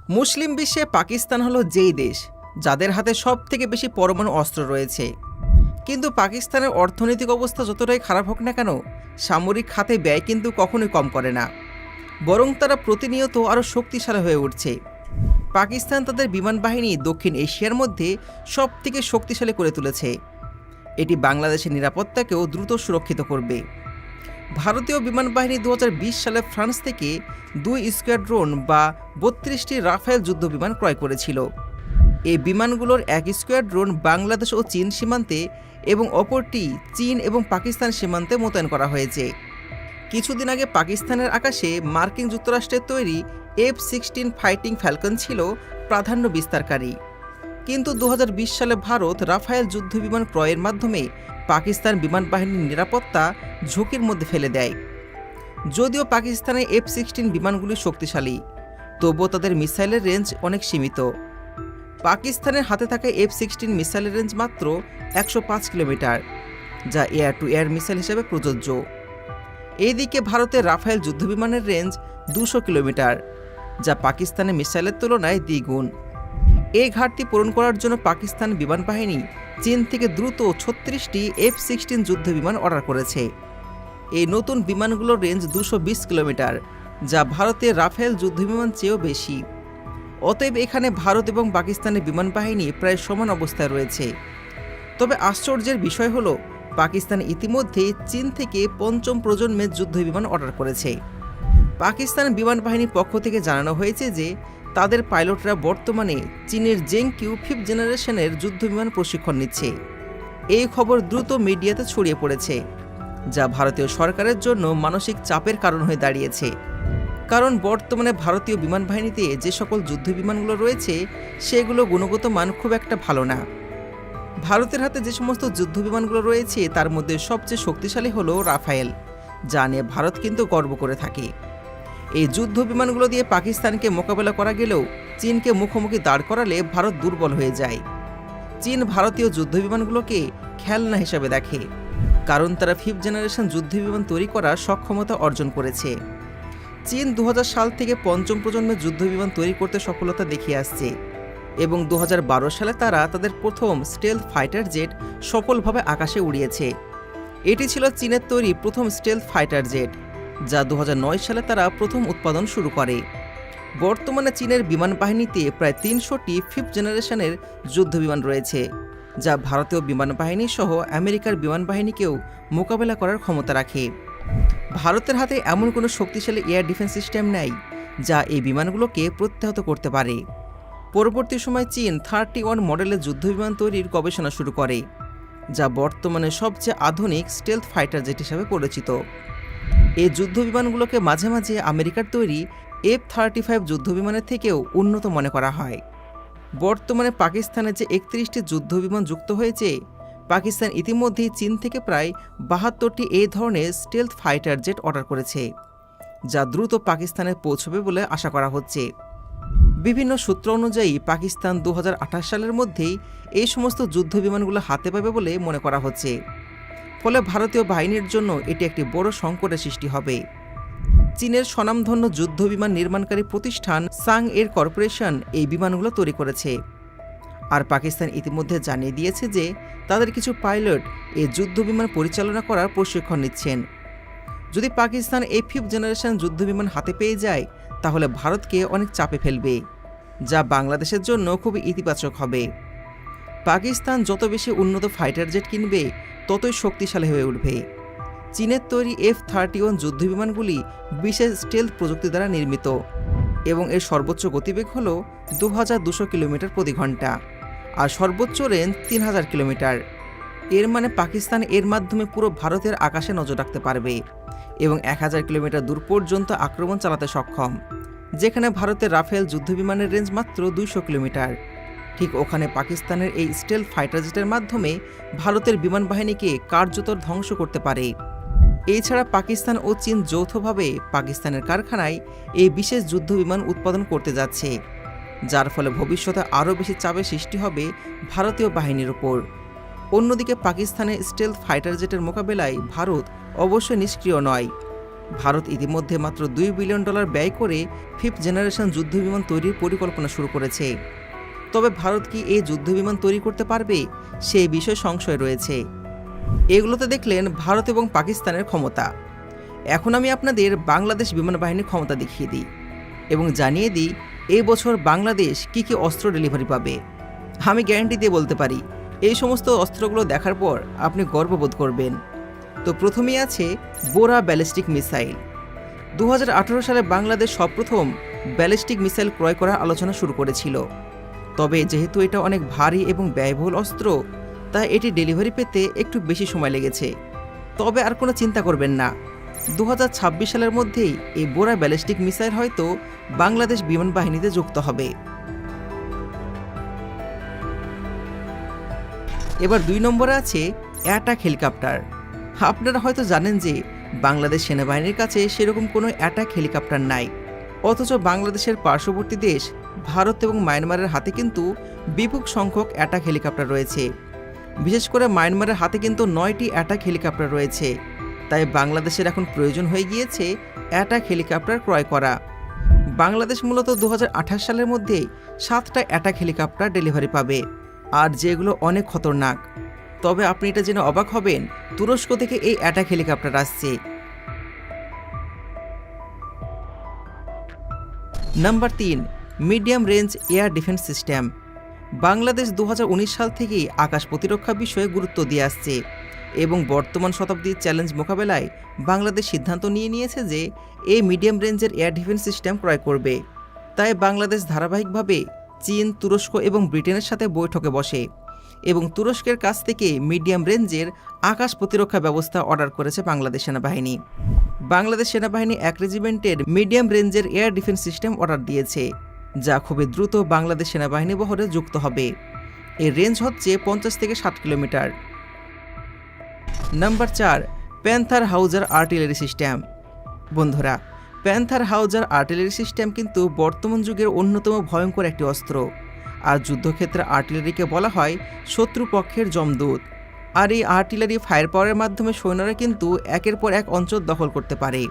মুসলিম বিশ্বে পাকিস্তান হলো যেই দেশ যাদের হাতে সবথেকে বেশি পরমাণু অস্ত্র রয়েছে। কিন্তু পাকিস্তানের অর্থনৈতিক অবস্থা যতটাই খারাপ হোক না কেন, সামরিক খাতে ব্যয় কিন্তু কখনোই কম করে না, বরং তারা প্রতিনিয়ত আরও শক্তিশালী হয়ে উঠছে। পাকিস্তান তাদের বিমান বাহিনী দক্ষিণ এশিয়ার মধ্যে সবথেকে শক্তিশালী করে তুলেছে। এটি বাংলাদেশের নিরাপত্তাকেও দ্রুত সুরক্ষিত করবে। ভারতীয় বিমান বাহিনী 2020 সালে ফ্রান্স থেকে 2 স্কোয়াড্রন বা 32টি রাফেল যুদ্ধবিমান ক্রয় করেছিল। এই বিমানগুলোর এক স্কোয়াড্রন বাংলাদেশ ও চীন সীমান্তে এবং অপরটি চীন এবং পাকিস্তান সীমান্তে মোতায়েন করা হয়েছে। কিছুদিন আগে পাকিস্তানের আকাশে মার্কিন যুক্তরাষ্ট্রের তৈরি F-16 ফাইটিং ফ্যালকন ছিল প্রাধান্য বিস্তারকারী। কিন্তু 2020 সালে ভারত রাফায়েল যুদ্ধবিমান ক্রয়ের মাধ্যমে পাকিস্তান বিমান বাহিনীর নিরাপত্তা ঝুঁকির মধ্যে ফেলে দেয়। যদিও পাকিস্তানের F-16 বিমানগুলি শক্তিশালী, তবুও তাদের মিসাইলের রেঞ্জ অনেক সীমিত। পাকিস্তানের হাতে থাকা F-16 মিসাইলের রেঞ্জ মাত্র 105 কিলোমিটার, যা এয়ার টু এয়ার মিসাইল হিসেবে প্রযোজ্য। এইদিকে ভারতের রাফায়েল যুদ্ধবিমানের রেঞ্জ 200 কিলোমিটার, যা পাকিস্তানের মিসাইলের তুলনায় দ্বিগুণ। এই ঘাটতি পূরণ করার জন্য পাকিস্তান বিমান বাহিনী চীন থেকে দ্রুত 36টি F-16 যুদ্ধবিমান অর্ডার করেছে। এই নতুন বিমানগুলোর রেঞ্জ 220 কিলোমিটার, যা ভারতের রাফেল যুদ্ধবিমান চেয়েও বেশি। অতএব এখানে ভারত এবং পাকিস্তানের বিমান বাহিনী প্রায় সমান অবস্থায় রয়েছে। তবে আশ্চর্যের বিষয় হলো, পাকিস্তান ইতিমধ্যে চীন থেকে 5ম প্রজন্মের যুদ্ধবিমান অর্ডার করেছে। পাকিস্তান বিমান বাহিনীর পক্ষ থেকে জানানো হয়েছে যে তাদের পাইলটরা বর্তমানে চীনের জেংকিউ 5th জেনারেশনের যুদ্ধবিমান প্রশিক্ষণ নিচ্ছে। এই খবর দ্রুত মিডিয়াতে ছড়িয়ে পড়েছে, যা ভারতীয় সরকারের জন্য মানসিক চাপের কারণ হয়ে দাঁড়িয়েছে। কারণ বর্তমানে ভারতীয় বিমান বাহিনীতে যে সকল যুদ্ধবিমানগুলো রয়েছে সেগুলো গুণগত মান খুব একটা ভালো না। ভারতের হাতে যে সমস্ত যুদ্ধবিমানগুলো রয়েছে তার মধ্যে সবচেয়ে শক্তিশালী হলো রাফায়েল, যা নিয়ে ভারত কিন্তু গর্ব করে থাকে। এই যুদ্ধ বিমানগুলো দিয়ে পাকিস্তানকে মোকাবেলা করা গেলেও চীনকে মুখোমুখি দাঁড় করালে ভারত দুর্বল হয়ে যায়। চীন ভারতীয় যুদ্ধবিমানগুলোকে খেলনা হিসাবে দেখে, কারণ তারা 5th জেনারেশন যুদ্ধবিমান তৈরি করার সক্ষমতা অর্জন করেছে। চীন 2000 সাল থেকে 5ম প্রজন্মের যুদ্ধবিমান তৈরি করতে সফলতা দেখিয়ে আসছে এবং 2012 সালে তারা তাদের প্রথম স্টেলথ ফাইটার জেট সফলভাবে আকাশে উড়িয়েছে। এটি ছিল চীনের তৈরি প্রথম স্টেলথ ফাইটার জেট, যা 2009 সালে তারা প্রথম উৎপাদন শুরু করে। বর্তমানে চীনের বিমান বাহিনীতে প্রায় 300টি 5th জেনারেশনের যুদ্ধবিমান রয়েছে, যা ভারতীয় বিমান বাহিনী সহ আমেরিকার বিমান বাহিনীকেও মোকাবেলা করার ক্ষমতা রাখে। ভারতের হাতে এমন কোনো শক্তিশালী এয়ার ডিফেন্স সিস্টেম নেই যা এই বিমানগুলোকে প্রত্যাহত করতে পারে। পরবর্তী সময় চীন 31 মডেলের যুদ্ধবিমান তৈরির গবেষণা শুরু করে, যা বর্তমানে সবচেয়ে আধুনিক স্টেলথ ফাইটার জেট হিসাবে পরিচিত। এই যুদ্ধবিমানগুলোকে মাঝে মাঝে আমেরিকার তৈরি F-35 যুদ্ধবিমানের থেকেও উন্নত মনে করা হয়। বর্তমানে পাকিস্তানের যে 31টি যুদ্ধবিমান যুক্ত হয়েছে, পাকিস্তান ইতিমধ্যেই চীন থেকে প্রায় 72টি এই ধরনের স্টেলথ ফাইটার জেট অর্ডার করেছে, যা দ্রুত পাকিস্তানে পৌঁছবে বলে আশা করা হচ্ছে। বিভিন্ন সূত্র অনুযায়ী পাকিস্তান 2028 সালের মধ্যেই এই সমস্ত যুদ্ধবিমানগুলো হাতে পাবে বলে মনে করা হচ্ছে। ফলে ভারতীয় বাহিনীর জন্য এটি একটি বড় সংকটের সৃষ্টি হবে। চীনের স্বনামধন্য যুদ্ধবিমান নির্মাণকারী প্রতিষ্ঠান সাং এর কর্পোরেশন এই বিমানগুলো তৈরি করেছে। আর পাকিস্তান ইতিমধ্যে জানিয়ে দিয়েছে যে তাদের কিছু পাইলট এই যুদ্ধবিমান পরিচালনা করার প্রশিক্ষণ নিচ্ছেন। যদি পাকিস্তান এই 5th জেনারেশন যুদ্ধবিমান হাতে পেয়ে যায়, তাহলে ভারতকে অনেক চাপে ফেলবে, যা বাংলাদেশের জন্য খুবই ইতিবাচক হবে। পাকিস্তান যত বেশি উন্নত ফাইটার জেট কিনবে, ততই শক্তিশালী হয়ে উঠবে। চীনের তৈরি F-31 যুদ্ধবিমানগুলি বিশেষ স্টেলথ প্রযুক্তি দ্বারা নির্মিত এবং এর সর্বোচ্চ গতিবেগ হল 2200 কিলোমিটার প্রতি ঘন্টা আর সর্বোচ্চ রেঞ্জ 3000 কিলোমিটার। এর মানে পাকিস্তান এর মাধ্যমে পুরো ভারতের আকাশে নজর রাখতে পারবে এবং 1000 কিলোমিটার দূর পর্যন্ত আক্রমণ চালাতে সক্ষম, যেখানে ভারতের রাফেল যুদ্ধবিমানের রেঞ্জ মাত্র 200 কিলোমিটার। ঠিক ওখানে পাকিস্তানের এই স্টেলথ ফাইটার জেটের মাধ্যমে ভারতের বিমান বাহিনীকে কার্যত ধ্বংস করতে পারে। এছাড়া পাকিস্তান ও চীন যৌথভাবে পাকিস্তানের কারখানায় এই বিশেষ যুদ্ধবিমান উৎপাদন করতে যাচ্ছে, যার ফলে ভবিষ্যতে আরও বেশি চাপের সৃষ্টি হবে ভারতীয় বাহিনীর ওপর। অন্যদিকে পাকিস্তানের স্টেলথ ফাইটার জেটের মোকাবেলায় ভারত অবশ্যই নিষ্ক্রিয় নয়। ভারত ইতিমধ্যে মাত্র $2 বিলিয়ন ব্যয় করে 5th জেনারেশন যুদ্ধবিমান তৈরির পরিকল্পনা শুরু করেছে। তবে ভারত কি এই যুদ্ধবিমান তৈরি করতে পারবে, সেই বিষয়ে সংশয় রয়েছে। এগুলোতে দেখলেন ভারত এবং পাকিস্তানের ক্ষমতা। এখন আমি আপনাদের বাংলাদেশ বিমান বাহিনীর ক্ষমতা দেখিয়ে দিই এবং জানিয়ে দিই এই বছর বাংলাদেশ কি কি অস্ত্র ডেলিভারি পাবে। আমি গ্যারান্টি দিয়ে বলতে পারি, এই সমস্ত অস্ত্রগুলো দেখার পর আপনি গর্ববোধ করবেন। তো প্রথমেই আছে বোরা ব্যালিস্টিক মিসাইল। 2018 সালে বাংলাদেশ সর্বপ্রথম ব্যালিস্টিক মিসাইল ক্রয় করার আলোচনা শুরু করেছিল। তবে যেহেতু এটা অনেক ভারী এবং ব্যয়বহুল অস্ত্র, তাই এটি ডেলিভারি পেতে একটু বেশি সময় লেগেছে। তবে আর কোনো চিন্তা করবেন না, 2026 সালের মধ্যেই এই বোরা ব্যালিস্টিক মিসাইল হয়তো বাংলাদেশ বিমান বাহিনীতে যুক্ত হবে। এবার 2 নম্বরে আছে অ্যাটাক হেলিকপ্টার। আপনারা হয়তো জানেন যে বাংলাদেশ সেনাবাহিনীর কাছে সেরকম কোনো অ্যাটাক হেলিকপ্টার নাই, অথচ বাংলাদেশের পার্শ্ববর্তী দেশ ভারত এবং মায়ানমারের হাতে কিন্তু বিপুল সংখ্যক অ্যাটাক হেলিকপ্টার রয়েছে। বিশেষ করে মায়ানমারের হাতে কিন্তু 9টি অ্যাটাক হেলিকপ্টার রয়েছে। তাই বাংলাদেশের এখন প্রয়োজন হয়ে গিয়েছে অ্যাটাক হেলিকপ্টার ক্রয় করা। বাংলাদেশ মূলত 2028 সালের মধ্যে 7টা অ্যাটাক হেলিকপ্টার ডেলিভারি পাবে, আর যেগুলো অনেক খতরনাক। তবে আপনি এটা জেনে অবাক হবেন, তুরস্ক থেকে এই অ্যাটাক হেলিকপ্টার আসছে। Number 3, medium range air defence system. Bangladesh 2019 সাল থেকেই আকাশ প্রতিরক্ষা বিষয়ে গুরুত্ব দিয়ে আসছে এবং বর্তমান শতাব্দীর চ্যালেঞ্জ মোকাবেলায় বাংলাদেশ সিদ্ধান্ত নিয়েছে যে এই মিডিয়াম রেঞ্জের এয়ার ডিফেন্স সিস্টেম ক্রয় করবে। তাই বাংলাদেশ ধারাবাহিকভাবে চীন, তুরস্ক এবং ব্রিটেনের সাথে বৈঠকে বসে এবং তুরস্কের কাছ থেকে মিডিয়াম রেঞ্জের আকাশ প্রতিরক্ষা ব্যবস্থা অর্ডার করেছে বাংলাদেশ সেনাবাহিনী। বাংলাদেশ সেনাবাহিনী 1 রেজিমেন্টের মিডিয়াম রেঞ্জের এয়ার ডিফেন্স সিস্টেম অর্ডার দিয়েছে, যা খুবই দ্রুত বাংলাদেশ সেনাবাহিনী বহরে যুক্ত হবে। এর রেঞ্জ হচ্ছে 50 থেকে 60 kilometre. Number 4, panther হাউজার artillery system. বন্ধুরা, প্যান্থার হাউজার আর্টিলারি সিস্টেম কিন্তু বর্তমান যুগের অন্যতম ভয়ঙ্কর একটি অস্ত্র। আর যুদ্ধক্ষেত্রে আর্টিলারিকে বলা হয় শত্রুপক্ষের যমদূত। আর এই আর্টিলারি ফায়ার পাওয়ারের মাধ্যমে সৈন্যরা কিন্তু একের পর এক অঞ্চল দখল করতে পারে।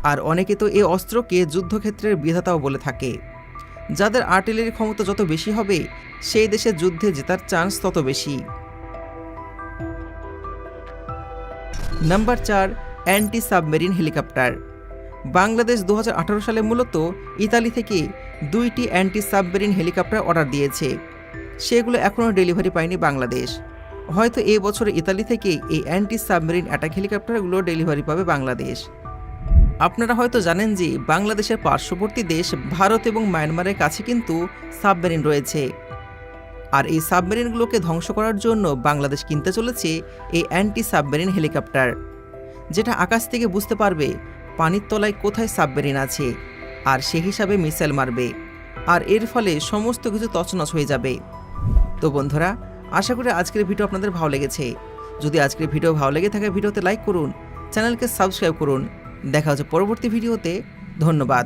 আর অনেকে তো এই অস্ত্রকে যুদ্ধক্ষেত্রের বিধাতাও বলে থাকে। যাদের আর্টিলারি ক্ষমতা যত বেশি হবে, সেই দেশের যুদ্ধে জেতার চান্স তত বেশি। Number 4, anti submarine helicopter. Bangladesh 2018 সালে মূলত ইতালি থেকে 2টি অ্যান্টি সাবমেরিন হেলিকপ্টার অর্ডার দিয়েছে। সেগুলো এখনও ডেলিভারি পায়নি বাংলাদেশ। হয়তো এই বছর ইতালি থেকে এই অ্যান্টি সাবমেরিন অ্যাটাক হেলিকপ্টারগুলো ডেলিভারি পাবে বাংলাদেশ। আপনারা হয়তো জানেন যে বাংলাদেশের পার্শ্ববর্তী দেশ ভারত এবং মায়ানমারের কাছে কিন্তু সাবমেরিন রয়েছে। আর এই সাবমেরিনগুলোকে ধ্বংস করার জন্য বাংলাদেশ কিনতে চলেছে এই অ্যান্টি সাবমেরিন হেলিকপ্টার, যেটা আকাশ থেকে বুঝতে পারবে পানির তলায় কোথায় সাবমেরিন আছে, আর সেই হিসাবে মিসাইল মারবে। আর এর ফলে সমস্ত কিছু তছনছ হয়ে যাবে। তো বন্ধুরা, আশা করি আজকের ভিডিও আপনাদের ভালো লেগেছে। যদি আজকের ভিডিও ভালো লেগে থাকে, ভিডিওতে লাইক করুন, চ্যানেলকে সাবস্ক্রাইব করুন। দেখা হচ্ছে পরবর্তী ভিডিওতে। ধন্যবাদ।